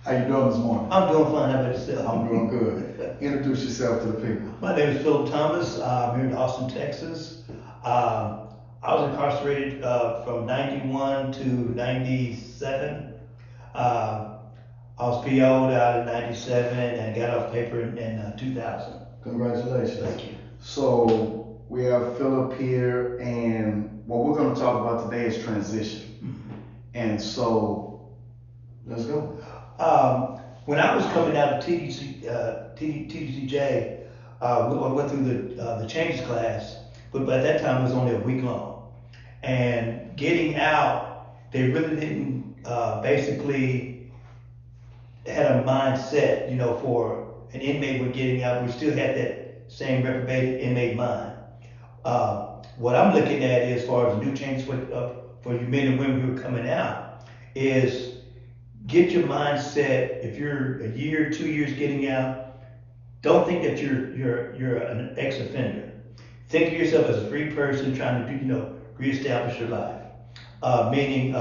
How you doing this morning? I'm doing fine. How about yourself? I'm doing good. Introduce yourself to the people. My name is Philip Thomas. I'm here in Austin, Texas. I was incarcerated from 91 to 97. I was PO'd out in 97 and got off paper in 2000. Congratulations. Thank you. So we have Philip here, and what we're going to talk about today is transition. And so let's go. When I was coming out of TDCJ, I went through the changes class, but by that time it was only a week long. And getting out, they really didn't basically had a mindset, for an inmate when getting out. We still had that same reprobated inmate mind. What I'm looking at as far as new changes for you men and women who are coming out is get your mindset. If you're a year, 2 years getting out, don't think that you're an ex-offender. Think of yourself as a free person trying to reestablish your life. Meaning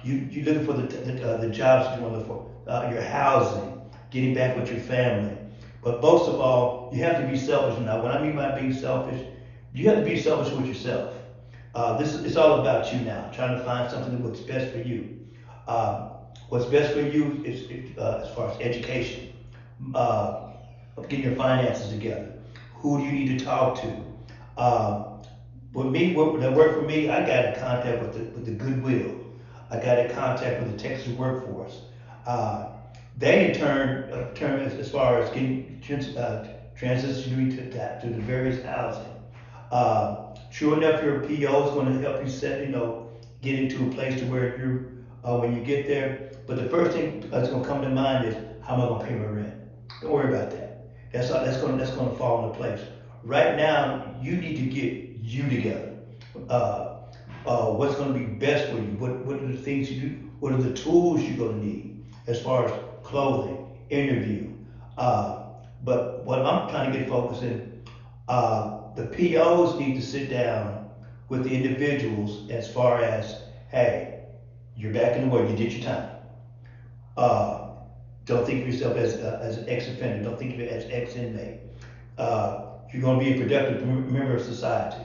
you looking for the jobs that you want to look for, your housing, getting back with your family. But most of all, you have to be selfish. Now, what I mean by being selfish, you have to be selfish with yourself. It's all about you now, trying to find something that's best for you. What's best for you is as far as education, getting your finances together. Who do you need to talk to? With me, what that worked for me, I got in contact with the Goodwill. I got in contact with the Texas Workforce. They in turn, as far as getting transitioning to the various housing. Sure enough, your PO is going to help you get into a place to where you're when you get there. But the first thing that's going to come to mind is, how am I going to pay my rent? Don't worry about that. That's going to fall into place. Right now, you need to get you together. What's going to be best for you? What are the things you do? What are the tools you're going to need as far as clothing, interview? But what I'm trying to get focused in, the POs need to sit down with the individuals as far as, hey, you're back in the world, you did your time. Don't think of yourself as an ex-offender. Don't think of it as ex-inmate. You're going to be a productive member of society.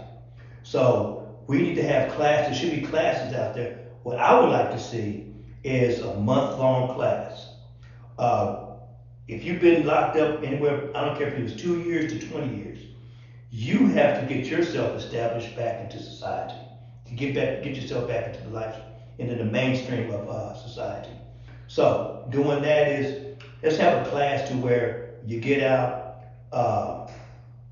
So we need to have classes. There should be classes out there. What I would like to see is a month-long class. If you've been locked up anywhere, I don't care if it was 2 years to 20 years, you have to get yourself established back into society, to get yourself back into the mainstream of society. So doing that is, let's have a class to where you get out.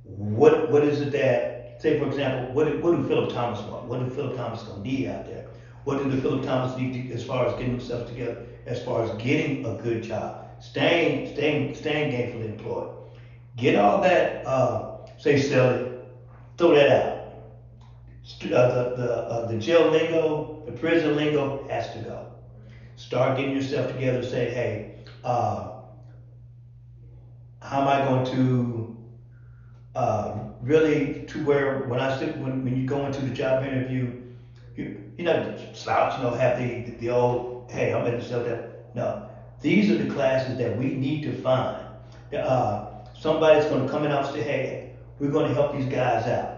What is it that, say for example, what do Philip Thomas want? What do Philip Thomas gonna need out there? What do the Philip Thomas need as far as getting themselves together, as far as getting a good job, staying gainfully employed? Get all that, say sell it, throw that out. The jail lingo, the prison lingo has to go. Start getting yourself together. Say, hey, how am I going to really to where when you go into the job interview, you know slouch, have the old, hey, I'm in the cell. No, these are the classes that we need to find. Somebody's going to come in and say, hey, we're going to help these guys out.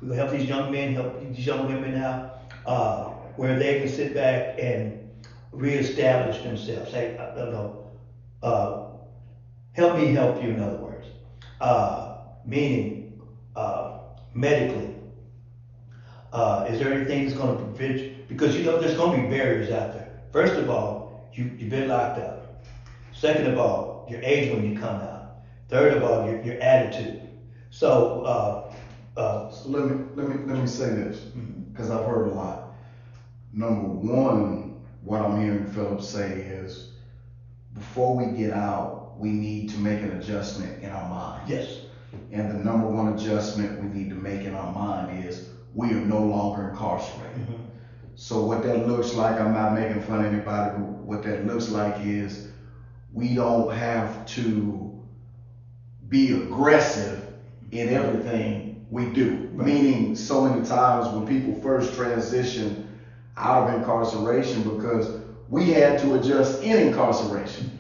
We're going to help these young men, help these young women out, where they can sit back and reestablish themselves. Hey, help me help you, in other words. Meaning, medically. Is there anything that's going to prevent you? Because there's going to be barriers out there. First of all, you've been locked up. Second of all, your age when you come out. Third of all, your attitude. So let me say this, because I've heard a lot. Number one, what I'm hearing Philip say is, before we get out, we need to make an adjustment in our mind. Yes. And the number one adjustment we need to make in our mind is, we are no longer incarcerated. Mm-hmm. So what that looks like, I'm not making fun of anybody, but what that looks like is, we don't have to be aggressive in everything we do. Right. Meaning, so many times when people first transition out of incarceration, because we had to adjust in incarceration.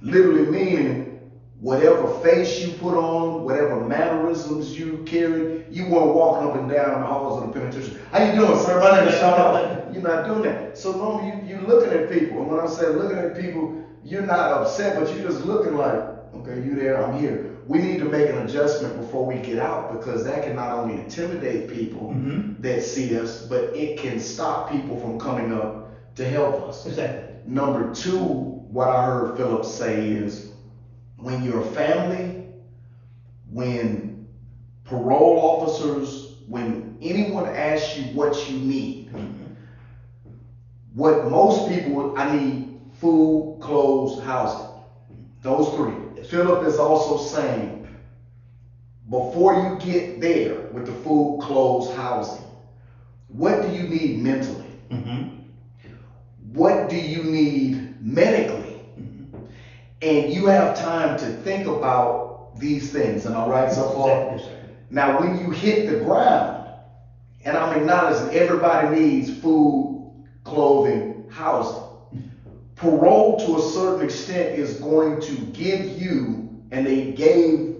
literally meaning whatever face you put on, whatever mannerisms you carry, you weren't walking up and down the halls of the penitentiary. How you doing, sir? My name is Sean. You're not doing that. So normally you're looking at people, and when I say looking at people, you're not upset, but you're just looking like, okay, you there, I'm here. We need to make an adjustment before we get out, because that can not only intimidate people that see us, but it can stop people from coming up to help us. Exactly. Number two, what I heard Philip say is, when your family, when parole officers, when anyone asks you what you need, what most people, I need food, clothes, housing. Those three. Philip is also saying, before you get there with the food, clothes, housing, what do you need mentally? What do you need medically? And you have time to think about these things. Am I right so far? Yes, sir. Now, when you hit the ground, and I'm acknowledging everybody needs food, clothing, housing. Parole, to a certain extent, is going to give you, and they gave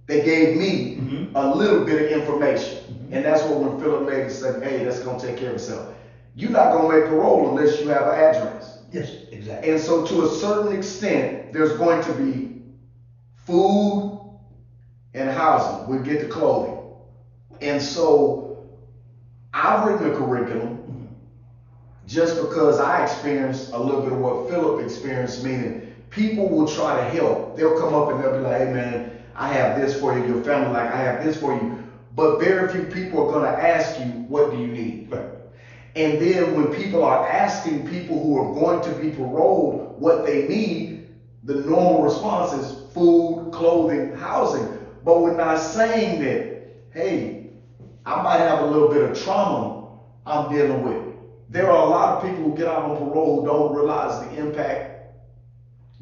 me a little bit of information. And that's what when Philip made it said, hey, that's going to take care of itself. You're not going to make parole unless you have an address. Yes, exactly. And so to a certain extent, there's going to be food and housing. We'll get the clothing. And so I've written a curriculum just because I experienced a little bit of what Philip experienced, meaning people will try to help. They'll come up and they'll be like, hey man, I have this for you, your family, like I have this for you. But very few people are going to ask you, what do you need? Right. And then when people are asking people who are going to be paroled what they need, the normal response is food, clothing, housing. But we're not saying that, hey, I might have a little bit of trauma I'm dealing with. There are a lot of people who get out on parole who don't realize the impact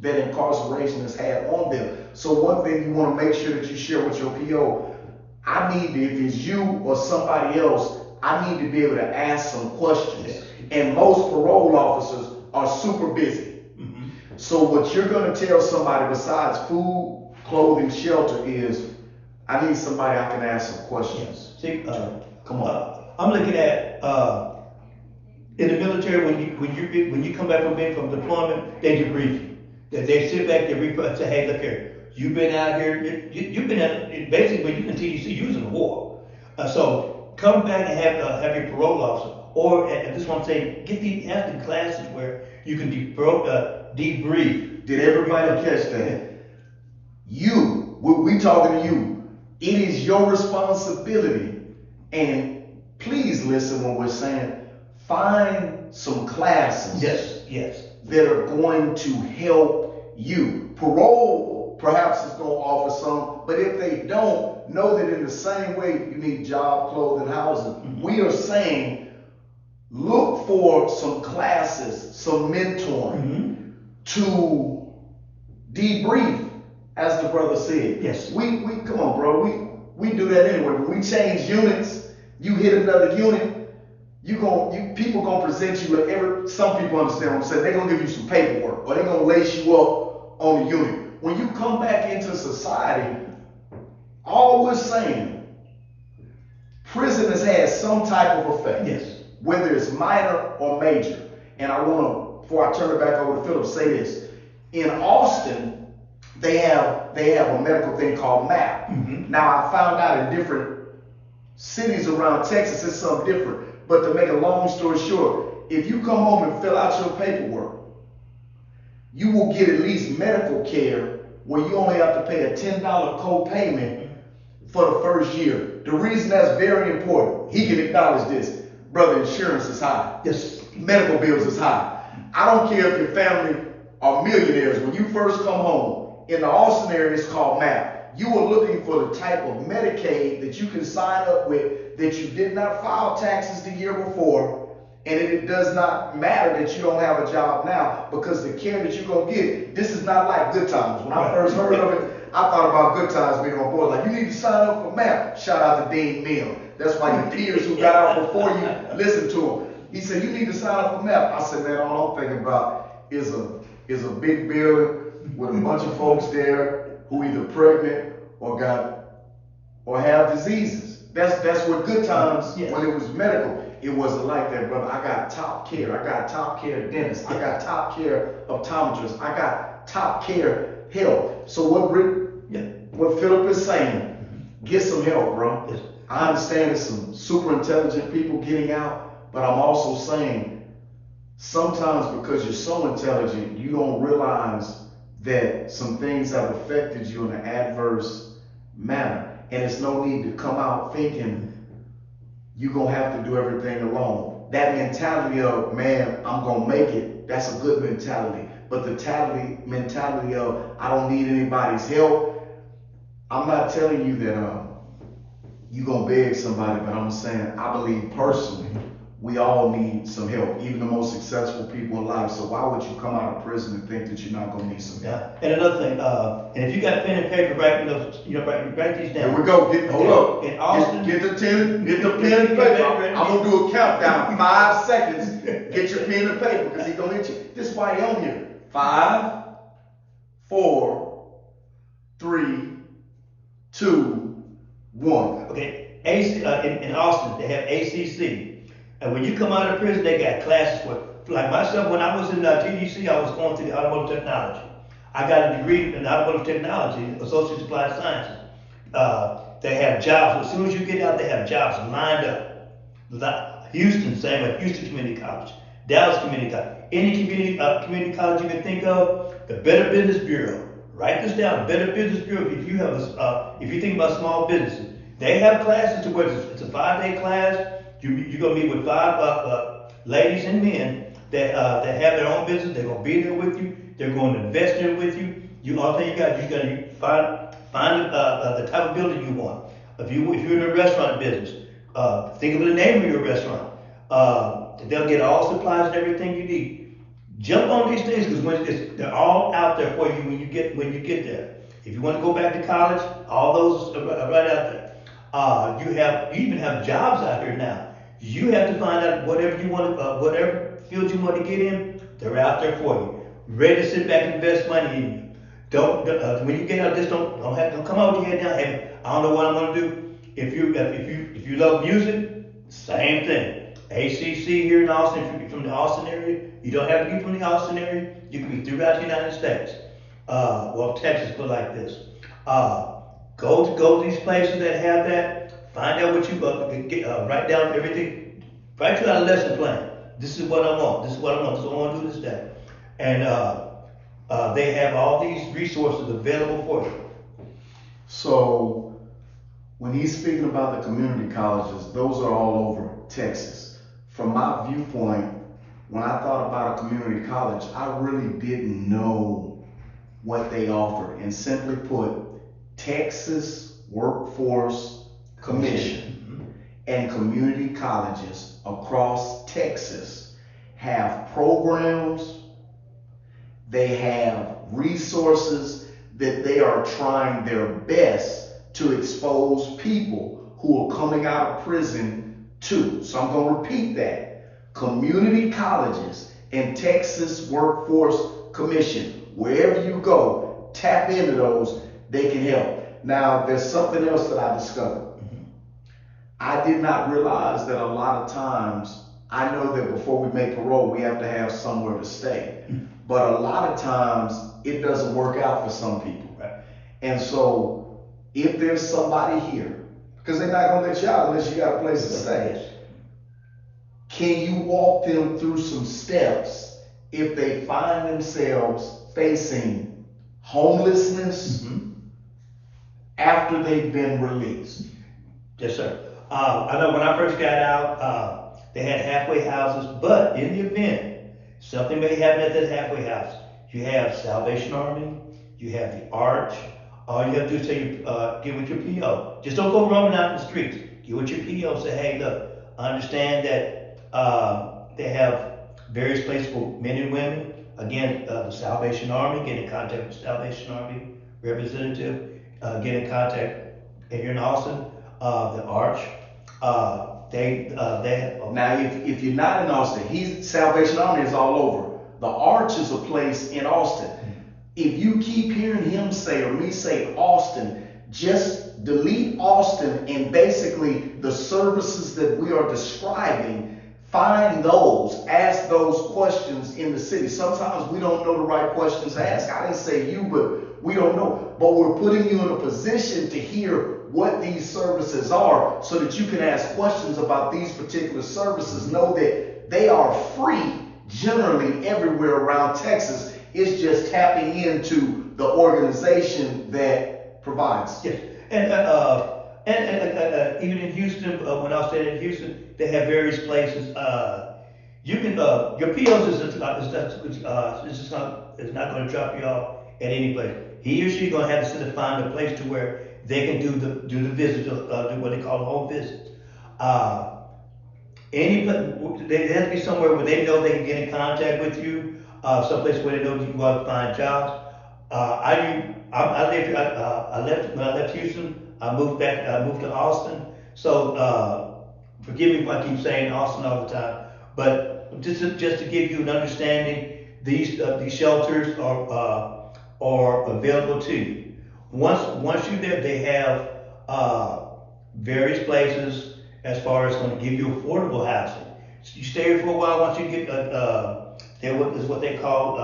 that incarceration has had on them. So one thing you want to make sure that you share with your PO, I need to, if it's you or somebody else, I need to be able to ask some questions. Yes. And most parole officers are super busy. So what you're going to tell somebody besides food, clothing, shelter is, I need somebody I can ask some questions. See, come on. I'm looking at in the military when you come back from deployment, they debrief you. They sit back, they say, hey, look here, you've been out here, you've been at basically when you continue to use in the war. So come back and have your parole officer, or at this one saying, have the classes where you can debrief. Did everybody catch that? We talking to you. It is your responsibility, and please listen when we're saying, find some classes. Yes. That are going to help you. Parole perhaps is going to offer some, but if they don't, know that in the same way you need job, clothing, housing. We are saying, look for some classes, some mentoring to debrief, as the brother said. Yes. We come on, bro. We do that anyway. When we change units, you hit another unit, people gonna present you with some people understand what I'm saying. They're gonna give you some paperwork, or they're gonna lace you up on the unit. When you come back into society, all we're saying, prison has had some type of effect. Yes. Whether it's minor or major. And I want to, before I turn it back over to Philip, say this. In Austin, they have a medical thing called MAP. Now, I found out in different cities around Texas, it's something different. But to make a long story short, if you come home and fill out your paperwork, you will get at least medical care where you only have to pay a $10 co-payment for the first year. The reason that's very important, he can acknowledge this. Brother, insurance is high. Yes. Medical bills is high. I don't care if your family are millionaires. When you first come home, in the Austin area, it's called MAP. You are looking for the type of Medicaid that you can sign up with, that you did not file taxes the year before, and it does not matter that you don't have a job now, because the care that you're going to get, this is not like Good Times. When I first heard of it, I thought about Good Times being on board. Like, you need to sign up for MAP. Shout out to Dean Mill. That's why your peers who got out before you listen to him. He said, you need to sign up for MAP. I said, man, all I'm thinking about is a big building, with a bunch of folks there who either pregnant or have diseases. That's what Good Times, Yes. when it was medical, it wasn't like that, brother. I got top care. I got top care dentists. I got top care optometrists. I got top care health. So what Philip is saying, get some help, bro. Yes. I understand there's some super intelligent people getting out, but I'm also saying sometimes because you're so intelligent, you don't realize that some things have affected you in an adverse manner. And it's no need to come out thinking you're going to have to do everything alone. That mentality of, man, I'm going to make it, that's a good mentality. But the mentality of, I don't need anybody's help, I'm not telling you that you're going to beg somebody, but I'm saying I believe personally we all need some help, even the most successful people in life. So why would you come out of prison and think that you're not going to need some help? Yeah. And another thing, and if you got pen and paper, write these down. Here we go. Hold up. In Austin, Get the pen and paper. I'm gonna do a countdown. 5 seconds. Get your pen and paper because he's gonna hit you. This is why he on here. 5, 4, 3, 2, 1. Okay, in Austin, they have ACC. And when you come out of prison, they got classes for, like myself, when I was in TDC, I was going through the automotive technology. I got a degree in automotive technology, associate applied sciences. They have jobs. As soon as you get out, they have jobs lined up. Houston, same way, Houston Community College, Dallas Community College, any community college you can think of, the Better Business Bureau. Write this down, Better Business Bureau. If you have if you think about small businesses, they have classes to where it's a 5-day class. You're gonna meet with 5 ladies and men that have their own business. They're gonna be there with you. They're going to invest in it with you. All thing you gotta find the type of building you want. If you're in a restaurant business, think of the name of your restaurant. They'll get all supplies and everything you need. Jump on these things because they're all out there for you when you get there. If you want to go back to college, all those are right out there. You even have jobs out here now. You have to find out whatever you want, whatever field you want to get in. They're out there for you, ready to sit back and invest money in you. Don't when you get out, just don't come out with your head down. Hey, I don't know what I'm gonna do. If you love music, same thing. ACC here in Austin. If you're from the Austin area, you don't have to be from the Austin area. You can be throughout the United States. Texas, put like this. Go to these places that have that. Find out what you write down everything. Write you out a lesson plan. This is what I want. This is what I want. This is what I want to do this day. And they have all these resources available for you. So when he's speaking about the community colleges, those are all over Texas. From my viewpoint, when I thought about a community college, I really didn't know what they offered. And simply put, Texas Workforce Commission and community colleges across Texas have programs, they have resources that they are trying their best to expose people who are coming out of prison to. So I'm going to repeat that. Community colleges and Texas Workforce Commission, wherever you go, tap into those, they can help. Now, there's something else that I discovered. I did not realize that a lot of times, I know that before we make parole, we have to have somewhere to stay. But a lot of times, it doesn't work out for some people. Right. And so, if there's somebody here, because they're not going to let you out unless you got a place to stay, can you walk them through some steps if they find themselves facing homelessness after they've been released? Yes, sir. I know when I first got out, they had halfway houses, but in the event something may happen at that halfway house, you have Salvation Army, you have the Arch. All you have to do is say, get with your PO. Just don't go roaming out in the streets. Get with your PO. Say, hey, look, I understand that they have various places for men and women. Again, the Salvation Army, get in contact with the Salvation Army representative. Get in contact, if you're in Austin, the Arch. Now, if you're not in Austin, Salvation Army is all over. The Arch is a place in Austin. if you keep hearing him say or me say Austin, just delete Austin and basically the services that we are describing, find those, ask those questions in the city. Sometimes we don't know the right questions to ask. I didn't say you, but we don't know. But we're putting you in a position to hear what these services are so that you can ask questions about these particular services. Know that they are free generally everywhere around Texas. It's just tapping into the organization that provides. Yes, and even in Houston, when I stayed in Houston, they have various places. You can your POs is not going to drop you off at any place. He or she going to have to sit and find a place to where they can do the visit, do what they call home visits. There has to be somewhere where they know they can get in contact with you. Someplace where they know you can go out and find jobs. I left when I left Houston. I moved to Austin. So forgive me if I keep saying Austin all the time, but just to give you an understanding, these shelters are available to you. Once you're there, they have various places as far as going to give you affordable housing. So you stay here for a while. Once you get what they call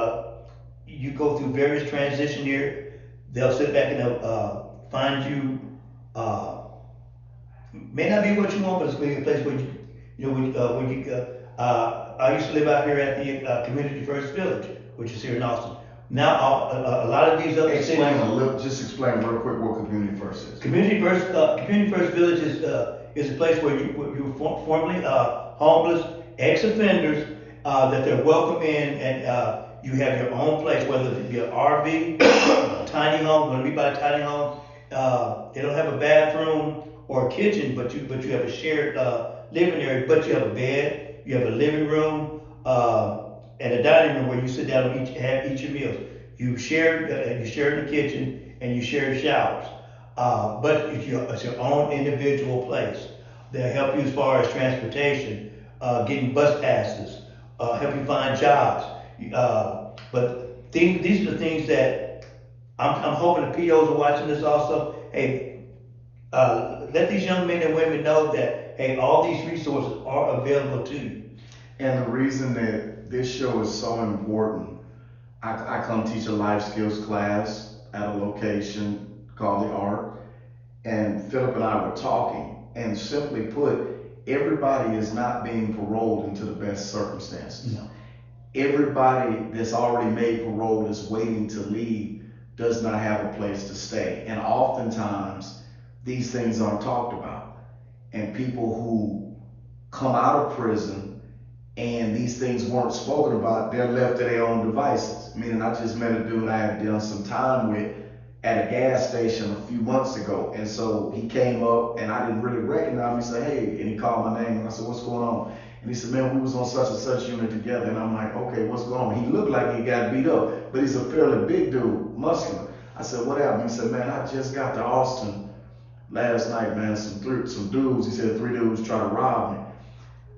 you go through various transition here. They'll sit back and they'll find you. May not be what you want, but it's going to be a place where I used to live out here at the Community First Village, which is here in Austin. Now a lot of these other cities. Just explain real quick what Community First is. Community First Village is a place where you were formerly homeless ex-offenders that they're welcome in, and you have your own place, whether it be an RV, a tiny home. When we buy a tiny home, they don't have a bathroom or a kitchen, but you have a shared living area. But you have a bed, you have a living room, and a dining room where you sit down and eat your meals. You share in the kitchen and you share showers. But it's your own individual place. They'll help you as far as transportation, getting bus passes, help you find jobs. But these are the things that I'm hoping the POs are watching this also. Hey, let these young men and women know that, hey, all these resources are available to you. And the reason that this show is so important, I come teach a life skills class at a location called the Ark, and Philip and I were talking, and simply put, everybody is not being paroled into the best circumstances. No. Everybody that's already made parole is waiting to leave does not have a place to stay. And oftentimes, these things aren't talked about. And people who come out of prison and these things weren't spoken about, they're left to their own devices. Meaning, I just met a dude I had done some time with at a gas station a few months ago. And so he came up and I didn't really recognize him. He said, hey, and he called my name and I said, what's going on? And he said, man, we was on such and such unit together. And I'm like, okay, what's going on? He looked like he got beat up, but he's a fairly big dude, muscular. I said, what happened? He said, man, I just got to Austin last night, man. Some dudes, he said 3 dudes tried to rob me.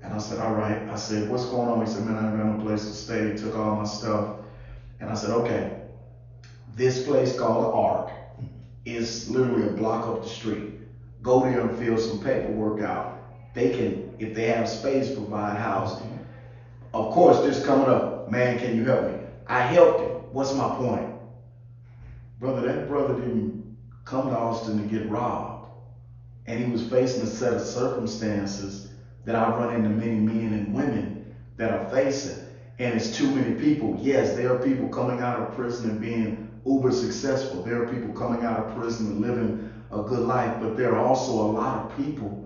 And I said, all right. I said, what's going on? He said, man, I ain't got no place to stay. He took all my stuff. And I said, okay, this place called the Ark is literally a block up the street. Go there and fill some paperwork out. They can, if they have space, provide housing. Of course, just coming up, man, can you help me? I helped him. What's my point? Brother, that brother didn't come to Austin to get robbed. And he was facing a set of circumstances that I run into many men and women that are facing. And it's too many people. Yes, there are people coming out of prison and being uber successful. There are people coming out of prison and living a good life. But there are also a lot of people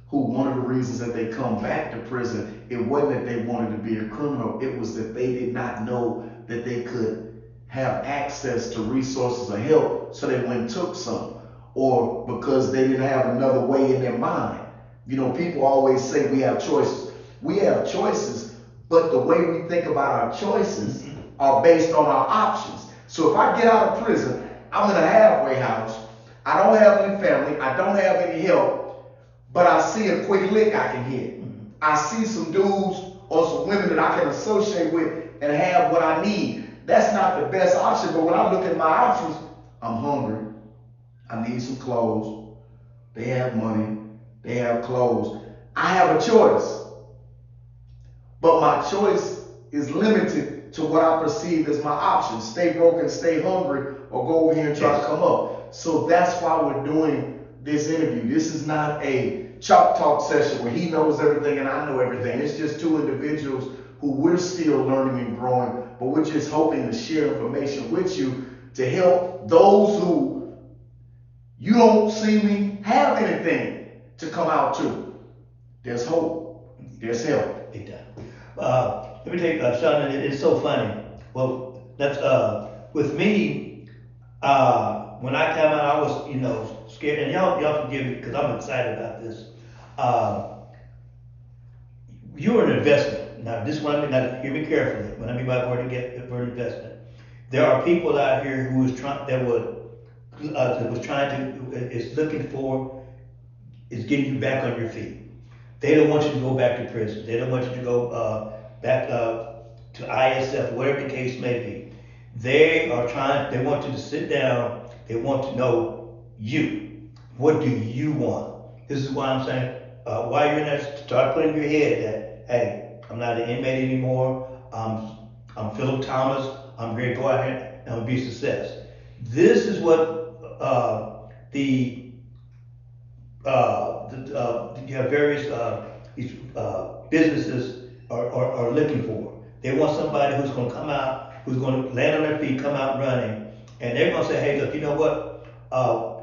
who, one of the reasons that they come back to prison, it wasn't that they wanted to be a criminal. It was that they did not know that they could have access to resources or help, so they went and took some. Or because they didn't have another way in their mind. You know, people always say we have choices. We have choices, but the way we think about our choices are based on our options. So if I get out of prison, I'm in a halfway house. I don't have any family. I don't have any help, but I see a quick lick I can hit. I see some dudes or some women that I can associate with and have what I need. that's not the best option. But when I look at my options, I'm hungry. I need some clothes. They have money. They have clothes. I have a choice. But my choice is limited to what I perceive as my options. Stay broke and stay hungry, or go over here and try to come up. So that's why we're doing this interview. This is not a chalk talk session where he knows everything and I know everything. It's just two individuals who we're still learning and growing, but we're just hoping to share information with you to help those who you don't seemingly have anything to come out to. There's hope. There's help. Big time. Let me take Sean. It's so funny. Well, that's with me. When I came out, I was scared, and y'all forgive me because I'm excited about this. You're an investment. Now, this one, now hear me carefully. When I mean by word investment, there are people out here who is trying is getting you back on your feet. They don't want you to go back to prison. They don't want you to go back to ISF, whatever the case may be. They want you to sit down. They want to know you. What do you want? This is why I'm saying, while you're in there, start putting in your head that, hey, I'm not an inmate anymore. I'm Philip Thomas. I'm going to go out here and be a success. This is what you have various these businesses are looking for. They want somebody who's going to come out, who's going to land on their feet, come out running, and they're going to say, "Hey, look, you know what?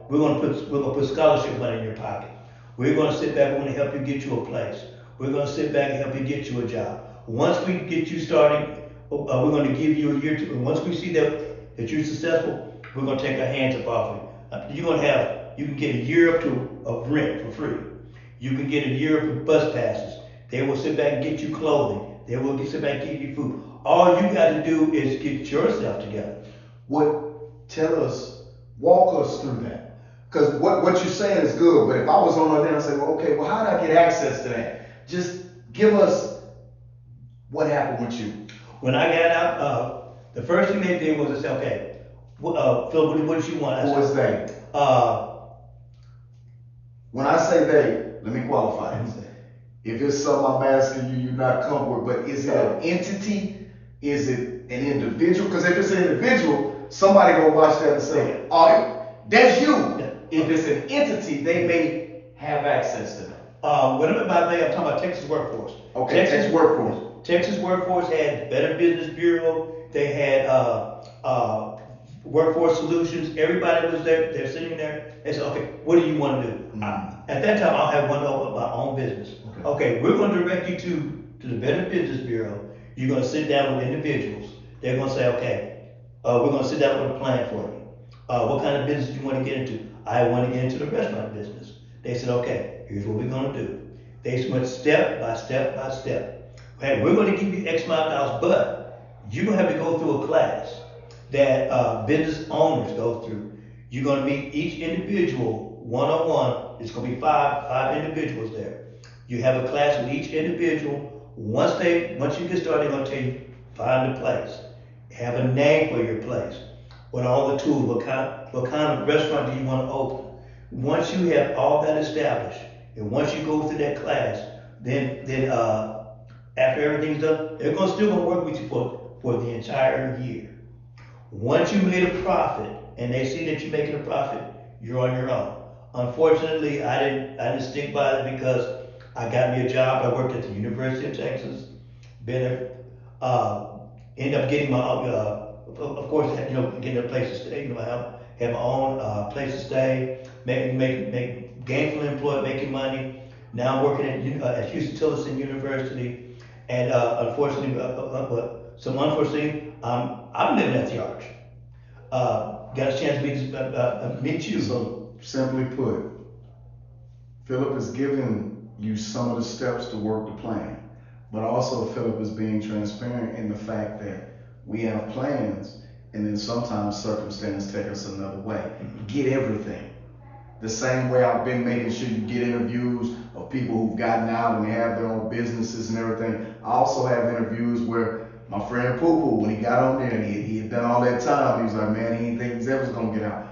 We're going to put scholarship money in your pocket. We're going to sit back. We're going to help you get you a place. We're going to sit back and help you get you a job. Once we get you started, we're going to give you a year to. Once we see that you're successful, we're going to take our hands up off you. You can get a year up of rent for free. You can get a year of bus passes. They will sit back and get you clothing. They will sit back and give you food. All you got to do is get yourself together." Walk us through that. Because what you're saying is good, but if I was on there and say, well, okay, well, how did I get access to that? Just give us what happened with you. When I got out, the first thing they did was to say, okay, Phil, what did you want? Who was they? When I say they, let me qualify it. If it's something I'm asking you, you're not comfortable with, but is it an entity? Is it an individual? Because if it's an individual, somebody gonna watch that and say, oh, that's you. Yeah. If it's an entity, they may have access to that. What about they? I'm talking about Texas Workforce. Okay, Texas Workforce. Texas Workforce had Better Business Bureau. They had Workforce Solutions. Everybody was there. They're sitting there. They said, okay, what do you want to do? Mm-hmm. At that time, I'll have one of my own business. Okay, we're going to direct you to the Better Business Bureau. You're going to sit down with individuals. They're going to say, okay, we're going to sit down with a plan for you. What kind of business do you want to get into? I want to get into the restaurant business. They said, okay, here's what we're going to do. They went step by step by step. Hey, we're going to give you X amount of dollars, but you're going to have to go through a class that business owners go through. You're going to meet each individual one-on-one. It's going to be five individuals there. You have a class with each individual. Once you get started, they're going to tell you, find a place. Have a name for your place. What are all the tools? What kind of restaurant do you want to open? Once you have all that established, and once you go through that class, then after everything's done, they're still going to work with you for the entire year. Once you made a profit, and they see that you're making a profit, you're on your own. Unfortunately, I didn't stick by it because I got me a job. I worked at the University of Texas. Ended up getting my, of course, getting a place to stay. Have my own place to stay. Make gainful employed, making money. Now I'm working at Houston-Tillotson University, and unfortunately, I'm living at the Arch. Got a chance to meet you. So simply put, Philip is giving you some of the steps to work the plan, but also Philip is being transparent in the fact that we have plans, and then sometimes circumstances take us another way. Get everything. The same way I've been making sure you get interviews of people who've gotten out and they have their own businesses and everything. I also have interviews where My friend Poo Poo, when he got on there and he had done all that time, he was like, man, he didn't think his ever was gonna get out.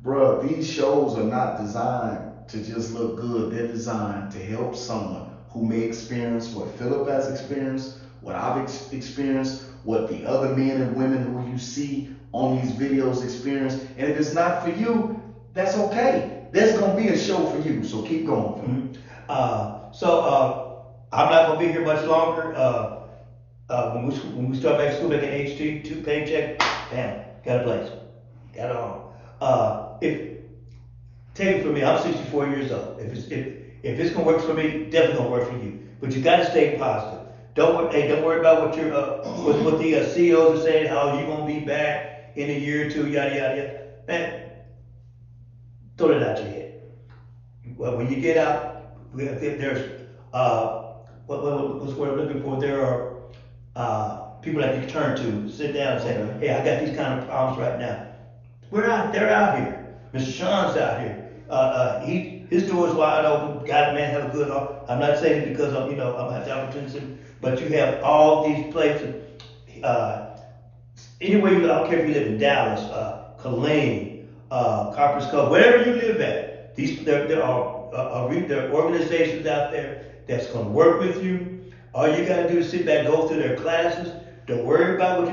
Bruh, these shows are not designed to just look good. They're designed to help someone who may experience what Philip has experienced, what I've experienced, what the other men and women who you see on these videos experience. And if it's not for you, that's okay. There's gonna be a show for you, so keep going. I'm not gonna be here much longer. When we start back school back in H2, 2 paycheck, bam, got a place, got it on. Take it from me, I'm 64 years old. If it's gonna work for me, definitely gonna work for you. But you gotta stay positive. Don't worry about what your what the CEOs are saying. How you gonna be back in a year or two? Yada yada yada. Man, throw that out your head. Well, when you get out, there's what's what I'm looking for. There are people that you can turn to, sit down and say, hey, I got these kind of problems right now. They're out here. Mr. Sean's out here. His door is wide open. God, man, have a good heart. I'm not saying it because I'm at the opportunity, but you have all these places. Anywhere I don't care if you live in Dallas, Killeen, Copper's Cove, wherever you live at. There are organizations out there that's going to work with you. All you got to do is sit back, go through their classes. Don't worry about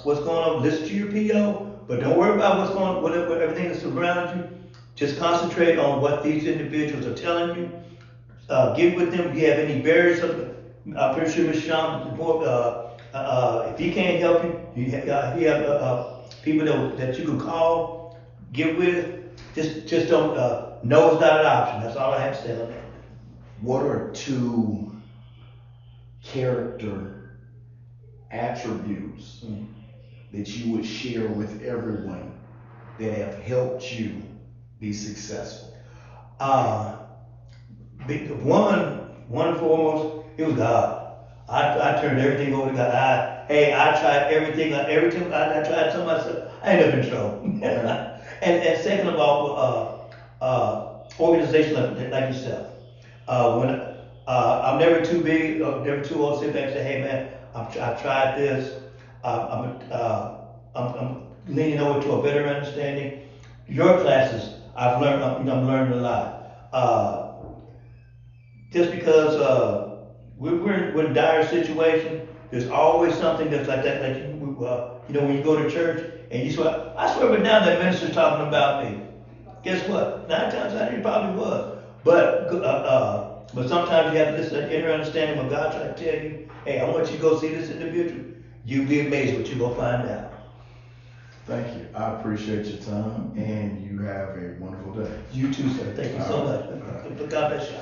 what's going on. Listen to your PO, but don't worry about what's going on, whatever everything that's around you. Just concentrate on what these individuals are telling you. Get with them. If you have any barriers, I'm pretty sure Mr. Sean, if he can't help you, you have people that you can call, get with. Just don't. No is not an option. That's all I have to say on that. What are 2 character attributes that you would share with everyone that have helped you be successful? One and foremost, it was God. I turned everything over to God. I tried everything. I tried some myself. I ended up in trouble. And second of all, organizations like yourself. I'm never too big, never too old to sit back and say, hey man, I've tried this. I'm leaning over to a better understanding. Your classes, I'm learning a lot. Just because we're in a dire situation, there's always something that's like that. Like when you go to church and you swear, I swear, but now that minister's talking about me. Guess what? 9 times out of 10 probably was. But sometimes you have to listen to inner understanding when God tries to tell you, hey, I want you to go see this individual. You'll be amazed what you're going to find out. Thank you. I appreciate your time, and you have a wonderful day. You too, sir. Thank you so much. God bless you.